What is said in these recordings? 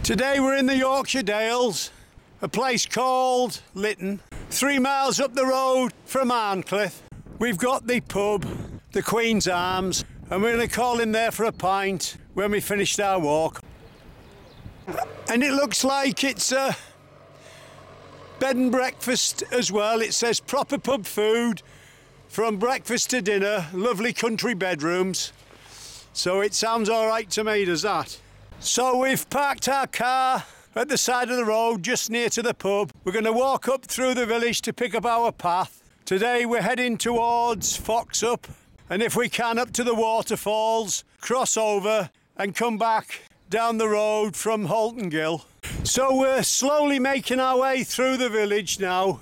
Today we're in the Yorkshire Dales, a place called Lytton, 3 miles up the road from Arncliffe. We've got the pub, the Queen's Arms, and we're going to call in there for a pint when we finished our walk. And it looks like it's a bed and breakfast as well. It says proper pub food from breakfast to dinner, lovely country bedrooms. So it sounds all right to me, does that? So we've parked our car at the side of the road just near to the pub. We're going to walk up through the village to pick up our path. Today we're heading towards Foxup, and if we can up to the waterfalls, cross over and come back down the road from Halton Gill. So we're slowly making our way through the village now,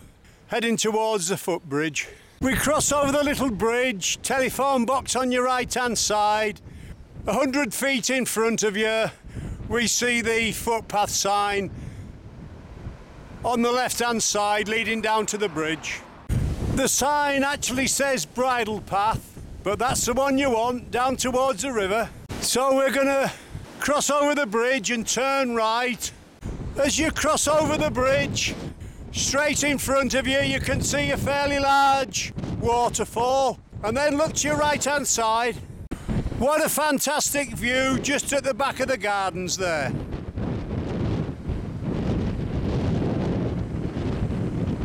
heading towards the footbridge. We cross over the little bridge, telephone box on your right hand side. 100 feet in front of you, we see the footpath sign on the left hand side leading down to the bridge. The sign actually says bridle path, but that's the one you want, down towards the river. So we're going to cross over the bridge and turn right. As you cross over the bridge, straight in front of you, you can see a fairly large waterfall, and then look to your right hand side. What a fantastic view just at the back of the gardens there.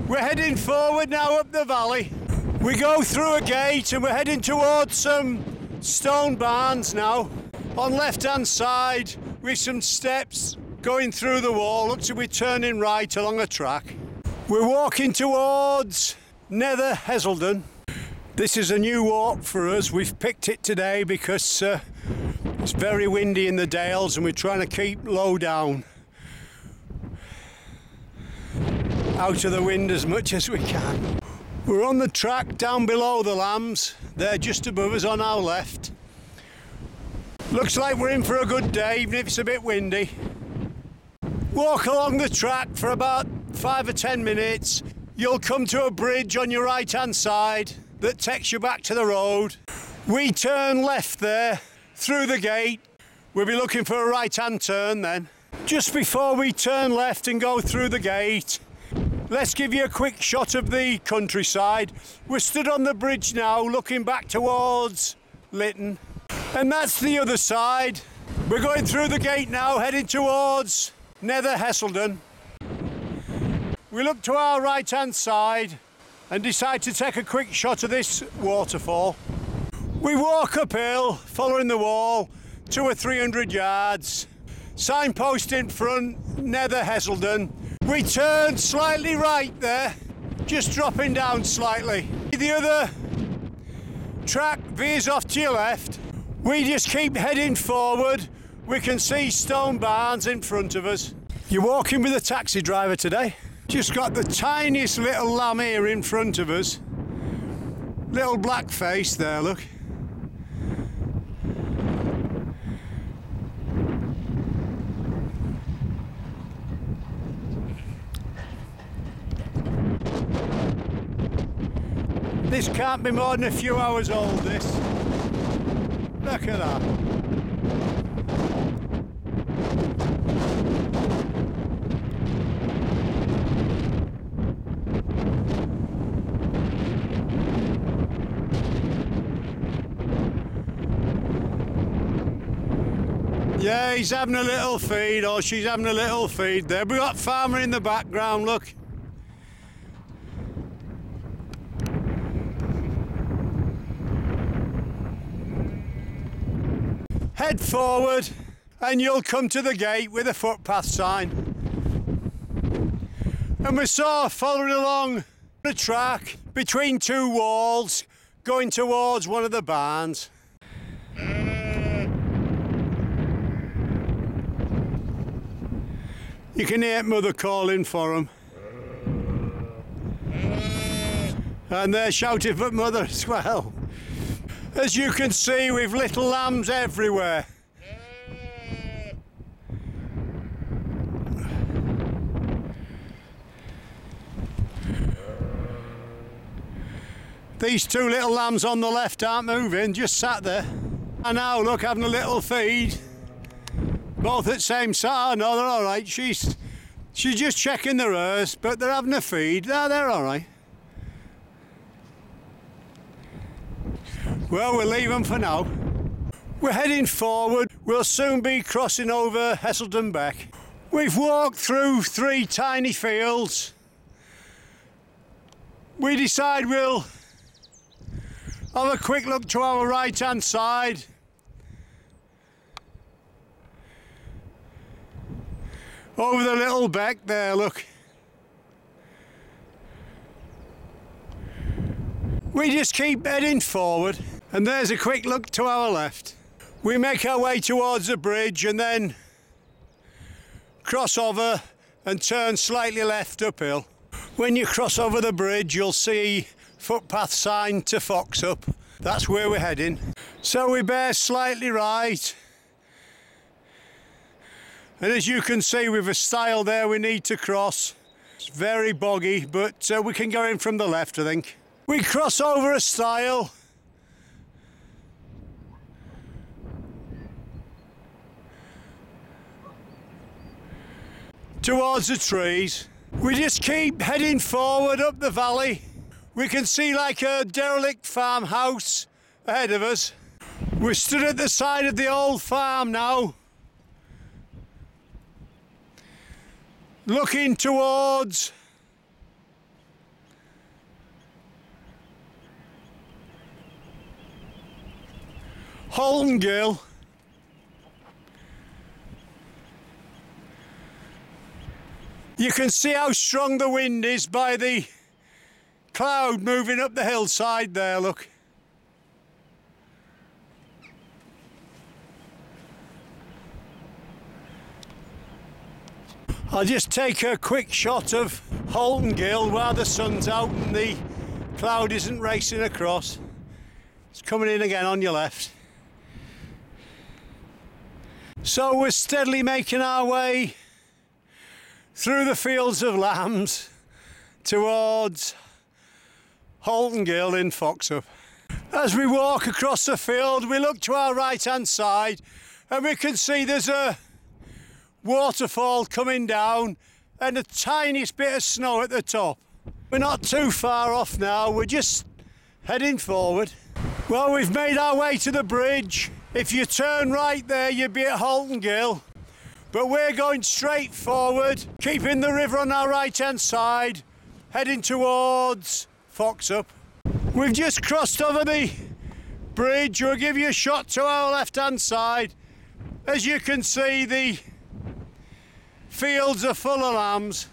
We're heading forward now up the valley. We go through a gate and we're heading towards some stone barns now. On left hand side with some steps going through the wall. Looks like we're turning right along a track. We're walking towards Nether Heselden. This is a new walk for us. We've picked it today because it's very windy in the Dales and we're trying to keep low down, out of the wind as much as we can. We're on the track down below the lambs. They're just above us on our left. Looks like we're in for a good day, even if it's a bit windy. Walk along the track for about 5 or 10 minutes. You'll come to a bridge on your right hand side that takes you back to the road. We turn left there through the gate. We'll be looking for a right hand turn then. Just before we turn left and go through the gate, let's give you a quick shot of the countryside. We're stood on the bridge now looking back towards Lytton, and that's the other side. We're going through the gate now heading towards Nether Heselden. We look to our right hand side and decide to take a quick shot of this waterfall. We walk uphill, following the wall, 200 or 300 yards. Signpost in front, Nether Heselden. We turn slightly right there, just dropping down slightly. The other track veers off to your left. We just keep heading forward. We can see stone barns in front of us. You're walking with a taxi driver today. Just got the tiniest little lamb here in front of us. Little black face there, look. This can't be more than a few hours old, this. Look at that. Yeah, he's having a little feed, or she's having a little feed there. We've got farmer in the background, look. Head forward and you'll come to the gate with a footpath sign. And we're sort of following along the track between two walls, going towards one of the barns. You can hear mother calling for them. And they're shouting for mother as well. As you can see, we've little lambs everywhere. These two little lambs on the left aren't moving, just sat there. And now look, having a little feed. Both at the same side. No, they're all right. She's just checking the hers, but they're having a feed. They're all right. Well, we'll leave them for now. We're heading forward. We'll soon be crossing over Heselden Beck. We've walked through 3 tiny fields. We decide we'll have a quick look to our right-hand side. Over the little beck there, look. We just keep heading forward, and there's a quick look to our left. We make our way towards the bridge and then cross over and turn slightly left uphill. When you cross over the bridge, you'll see footpath sign to Foxup. That's where we're heading. So we bear slightly right. And as you can see, we've a stile there we need to cross. It's very boggy, but we can go in from the left, I think. We cross over a stile. Towards the trees. We just keep heading forward up the valley. We can see like a derelict farmhouse ahead of us. We're stood at the side of the old farm now, looking towards Holtengill. You can see how strong the wind is by the cloud moving up the hillside there, look. I'll just take a quick shot of Holtengill while the sun's out and the cloud isn't racing across. It's coming in again on your left. So we're steadily making our way through the fields of lambs towards Holtengill in Foxup. As we walk across the field, we look to our right-hand side and we can see there's a waterfall coming down and the tiniest bit of snow at the top. We're not too far off now, we're just heading forward. Well, we've made our way to the bridge. If you turn right there, you'd be at Holtengill. But we're going straight forward, keeping the river on our right-hand side, heading towards Foxup. We've just crossed over the bridge. We'll give you a shot to our left-hand side. As you can see, the fields are full of lambs.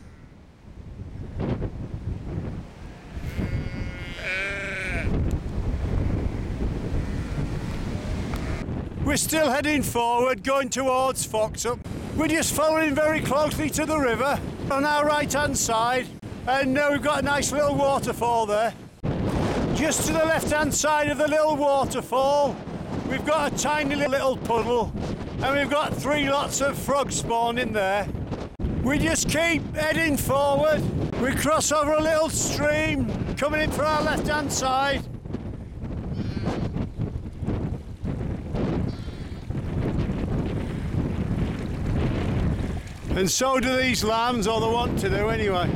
We're still heading forward, going towards Foxup. We're just following very closely to the river on our right-hand side, and we've got a nice little waterfall there. Just to the left-hand side of the little waterfall, we've got a tiny little puddle, and we've got 3 lots of frog spawn in there. We just keep heading forward. We cross over a little stream coming in for our left-hand side. And so do these lambs, or they want to do anyway.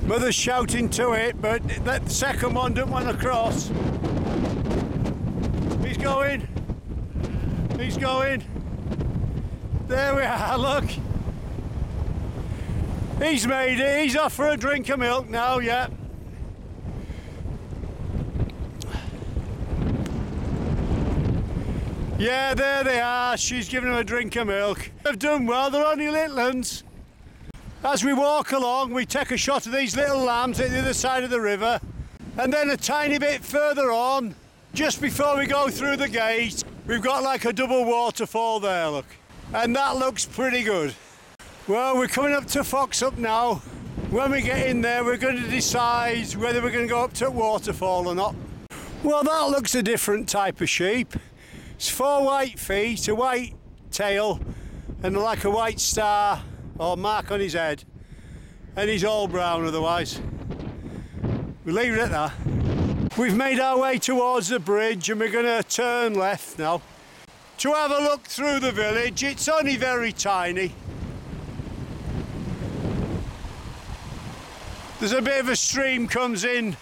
Mother's shouting to it, but that second one doesn't want to cross. He's going. He's going. There we are, look. He's made it. He's off for a drink of milk now, yeah. Yeah, there they are. She's giving him a drink of milk. They've done well. They're only little uns. As we walk along, we take a shot of these little lambs at the other side of the river, and then a tiny bit further on, just before we go through the gate, we've got like a double waterfall there, look. And that looks pretty good. Well, we're coming up to Foxup now. When we get in there, we're going to decide whether we're going to go up to waterfall or not. Well, that looks a different type of sheep. It's 4 white feet, a white tail, and like a white star or mark on his head. and he's all brown otherwise. We'll leave it at that. We've made our way towards the bridge and we're going to turn left now to have a look through the village. It's only very tiny. There's a bit of a stream comes in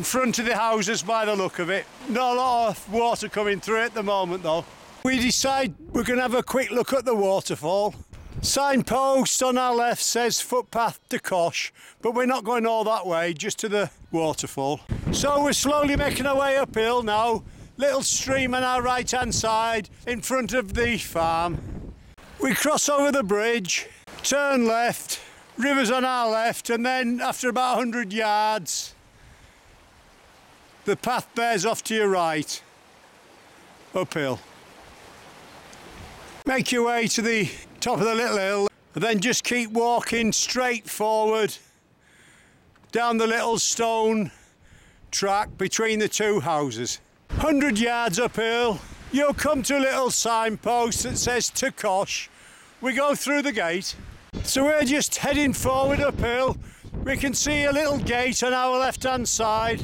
front of the houses by the look of it. Not a lot of water coming through at the moment though. We decide we're going to have a quick look at the waterfall. Signpost on our left says footpath to Cosh, but we're not going all that way, just to the waterfall. So we're slowly making our way uphill now. Little stream on our right hand side in front of the farm. We cross over the bridge, turn left, river's on our left, and then after about 100 yards the path bears off to your right, uphill. Make your way to the top of the little hill and then just keep walking straight forward down the little stone track between the two houses. 100 yards uphill, you'll come to a little signpost that says to Cosh. We go through the gate. So we're just heading forward uphill. We can see a little gate on our left hand side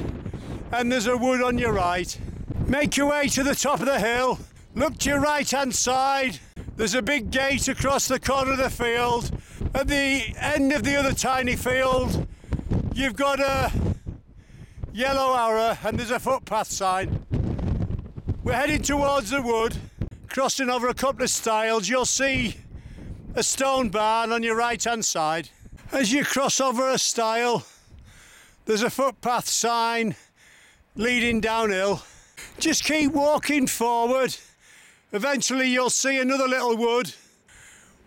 and there's a wood on your right. Make your way to the top of the hill, look to your right hand side. There's a big gate across the corner of the field. At the end of the other tiny field, you've got a yellow arrow and there's a footpath sign. We're heading towards the wood, crossing over a couple of stiles. You'll see a stone barn on your right hand side. As you cross over a stile, there's a footpath sign leading downhill. Just keep walking forward. Eventually you'll see another little wood.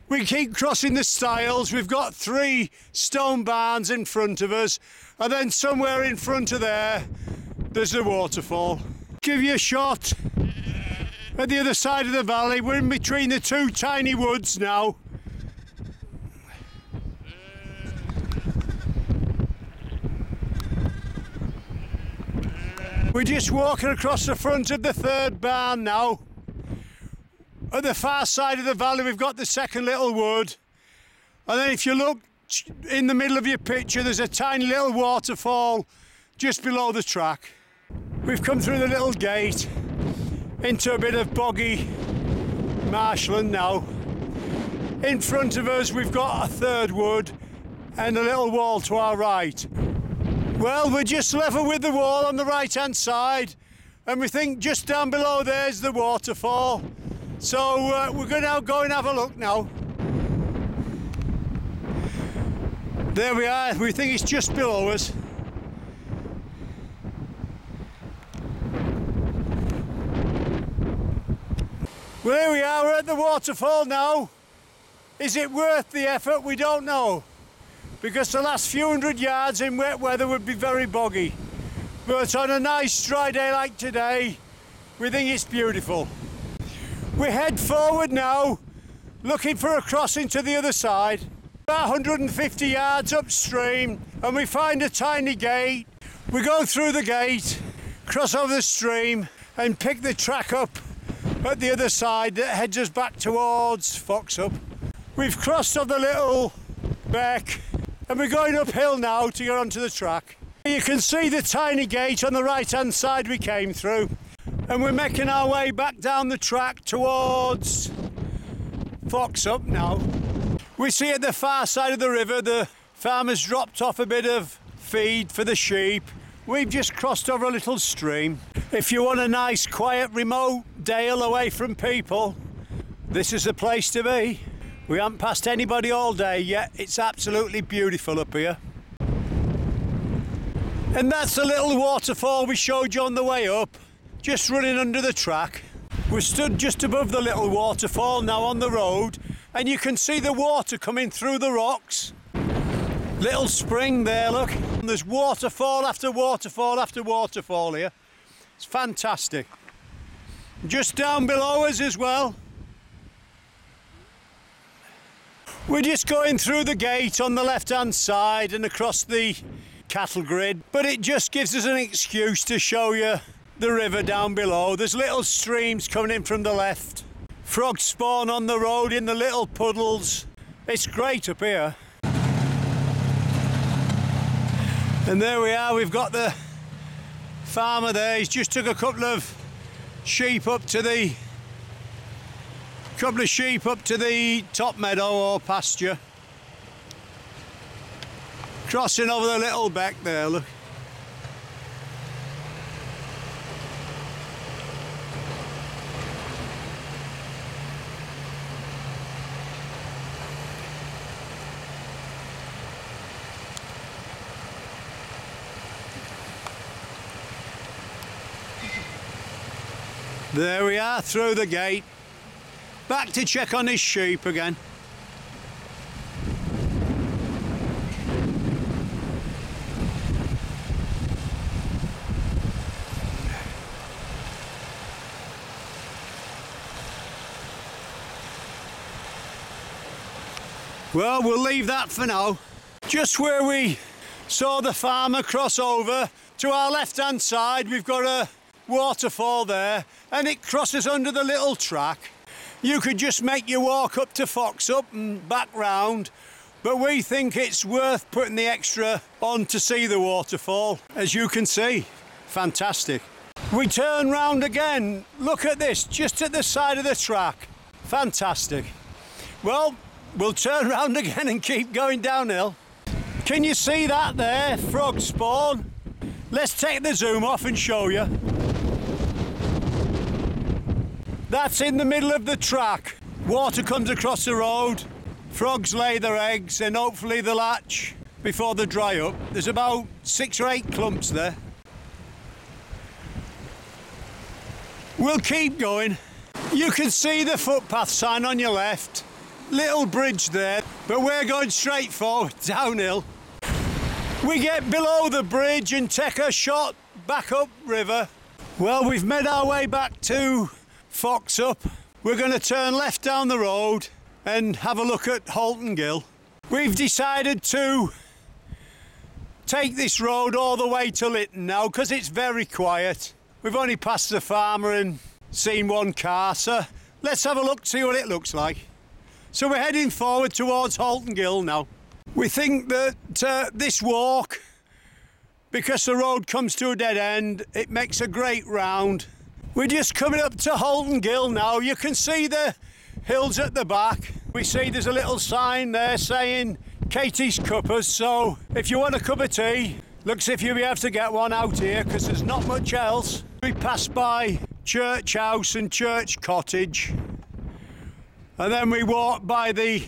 We keep crossing the stiles. We've got 3 stone barns in front of us, and then somewhere in front of there's a waterfall. Give you a shot at the other side of the valley. We're in between the 2 tiny woods now. We're just walking across the front of the 3rd barn now. At the far side of the valley we've got the 2nd little wood, and then if you look in the middle of your picture there's a tiny little waterfall just below the track. We've come through the little gate into a bit of boggy marshland now. In front of us we've got a 3rd wood and a little wall to our right. Well, we're just level with the wall on the right hand side and we think just down below there's the waterfall. So we're going to go and have a look now. There we are, we think it's just below us. Well, here we are, we're at the waterfall now. Is it worth the effort? We don't know, because the last few 100 yards in wet weather would be very boggy. But on a nice dry day like today, we think it's beautiful. We head forward now, looking for a crossing to the other side. About 150 yards upstream, and we find a tiny gate. We go through the gate, cross over the stream, and pick the track up at the other side that heads us back towards Foxup. We've crossed over the little beck, and we're going uphill now to get onto the track. You can see the tiny gate on the right hand side we came through, and we're making our way back down the track towards Foxup now. We see at the far side of the river the farmers dropped off a bit of feed for the sheep. We've just crossed over a little stream. If you want a nice quiet remote dale away from people, this is the place to be. We haven't passed anybody all day yet. It's absolutely beautiful up here. And that's the little waterfall we showed you on the way up, just running under the track. We're stood just above the little waterfall now on the road, and you can see the water coming through the rocks. Little spring there, look. And there's waterfall after waterfall after waterfall here. It's fantastic. Just down below us as well. We're just going through the gate on the left-hand side and across the cattle grid, but it just gives us an excuse to show you the river down below. There's little streams coming in from the left. Frogs spawn on the road in the little puddles. It's great up here. And there we are, we've got the farmer there. He's just took a couple of sheep up to the top meadow or pasture. Crossing over the little beck there, look. There we are, through the gate. Back to check on his sheep again. Well, we'll leave that for now. Just where we saw the farmer cross over, to our left-hand side, we've got a waterfall there, and it crosses under the little track. You could just make your walk up to Foxup and back round, but we think it's worth putting the extra on to see the waterfall. As you can see, fantastic. We turn round again. Look at this, just at the side of the track. Fantastic. Well, we'll turn round again and keep going downhill. Can you see that there, frog spawn? Let's take the zoom off and show you. That's in the middle of the track. Water comes across the road, frogs lay their eggs, and hopefully they'll hatch before they dry up. There's about 6 or 8 clumps there. We'll keep going. You can see the footpath sign on your left. Little bridge there, but we're going straight forward, downhill. We get below the bridge and take a shot back up river. Well, we've made our way back to Foxup. We're going to turn left down the road and have a look at Halton Gill. We've decided to take this road all the way to Lytton now because it's very quiet. We've only passed the farmer and seen one car, so let's have a look, see what it looks like. So we're heading forward towards Halton Gill now. We think that this walk, because the road comes to a dead end, it makes a great round. We're just coming up to Halton Gill now. You can see the hills at the back. We see there's a little sign there saying Katie's Cuppers, so if you want a cup of tea, looks if you'll be able to get one out here because there's not much else. We pass by Church House and Church Cottage, and then we walk by the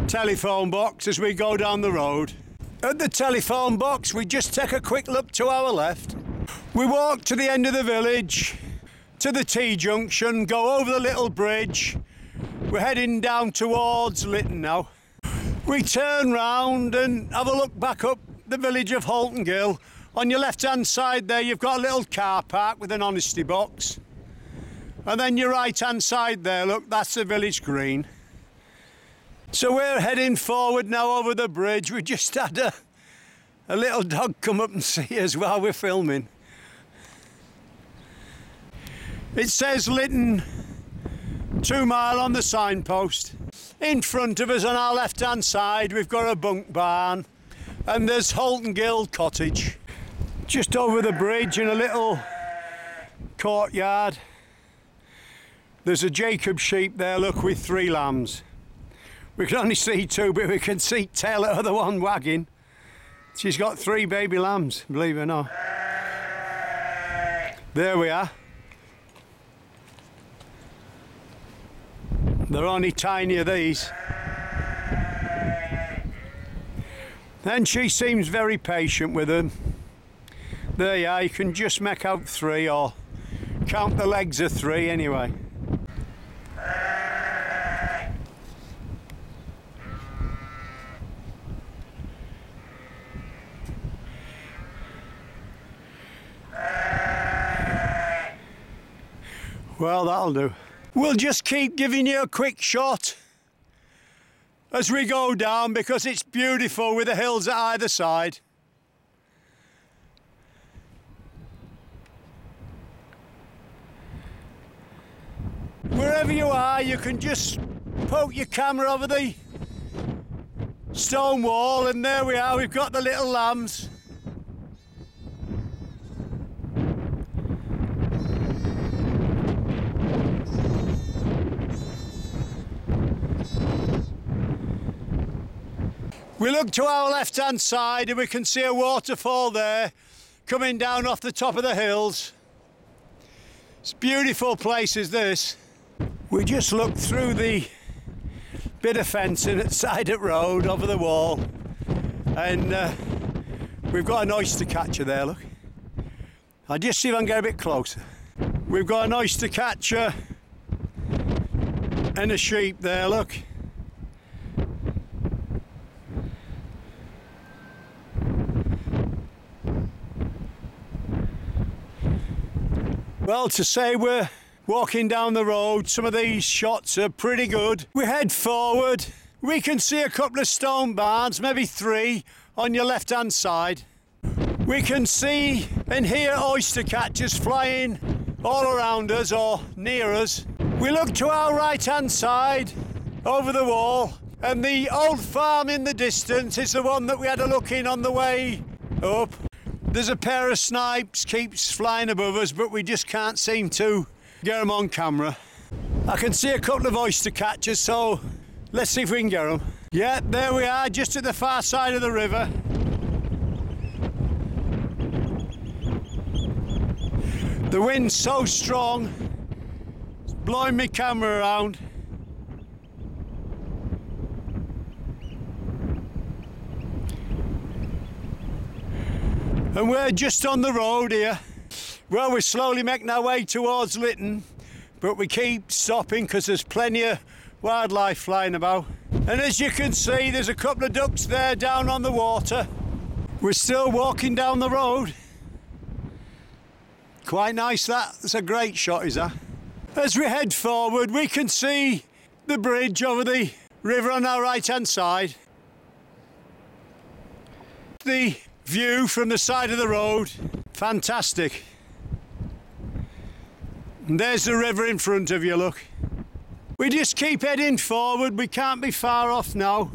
telephone box as we go down the road. At the telephone box, we just take a quick look to our left. We walk to the end of the village, to the T-junction, go over the little bridge. We're heading down towards Lytton now. We turn round and have a look back up the village of Halton Gill. On your left-hand side there, you've got a little car park with an honesty box. And then your right-hand side there, look, that's the village green. So we're heading forward now over the bridge. We just had a little dog come up and see us while we're filming. It says Lytton 2 mile on the signpost. In front of us on our left-hand side, we've got a bunk barn, and there's Halton Gill Cottage. Just over the bridge in a little courtyard, there's a Jacob sheep there, look, with 3 lambs. We can only see 2, but we can see tail the other one wagging. She's got 3 baby lambs, believe it or not. There we are. They're only tinier, these. And she seems very patient with them. There you are, you can just make out 3 or count the legs of 3 anyway. Well, that'll do. We'll just keep giving you a quick shot as we go down because it's beautiful with the hills at either side. Wherever you are, you can just poke your camera over the stone wall, and there we are, we've got the little lambs. We look to our left hand side and we can see a waterfall there coming down off the top of the hills. It's a beautiful place, is this. We just looked through the bit of fencing at side of road over the wall, and we've got an oyster catcher there, look. I'll just see if I can get a bit closer. We've got an oyster catcher and a sheep there, look. Well, to say we're walking down the road, some of these shots are pretty good. We head forward, we can see a couple of stone barns, maybe 3 on your left hand side. We can see and hear oyster catchers flying all around us or near us. We look to our right hand side over the wall, and the old farm in the distance is the one that we had a look in on the way up. There's a pair of snipes keeps flying above us, but we just can't seem to get them on camera. I can see a couple of oyster catchers, so let's see if we can get them. Yeah, there we are, just at the far side of the river. The wind's so strong, it's blowing my camera around. And we're just on the road here. Well, we're slowly making our way towards Lytton, but we keep stopping because there's plenty of wildlife flying about. And as you can see, there's a couple of ducks there down on the water. We're still walking down the road. Quite nice, that. That's a great shot, is that? As we head forward, we can see the bridge over the river on our right-hand side. The view from the side of the road, fantastic. And there's the river in front of you, look. We just keep heading forward, we can't be far off now.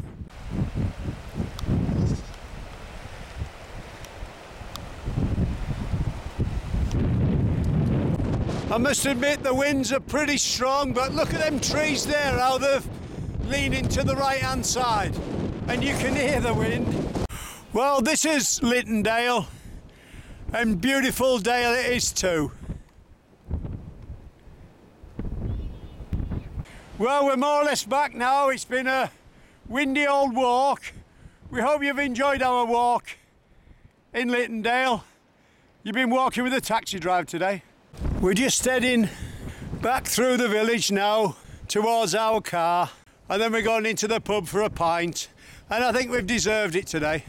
I must admit the winds are pretty strong, but look at them trees there, how they're leaning to the right hand side, and you can hear the wind. Well, this is Lytton Dale, and beautiful Dale it is too. Well, we're more or less back now. It's been a windy old walk. We hope you've enjoyed our walk in Lytton Dale. You've been walking with a taxi driver today. We're just heading back through the village now towards our car, and then we're going into the pub for a pint, and I think we've deserved it today.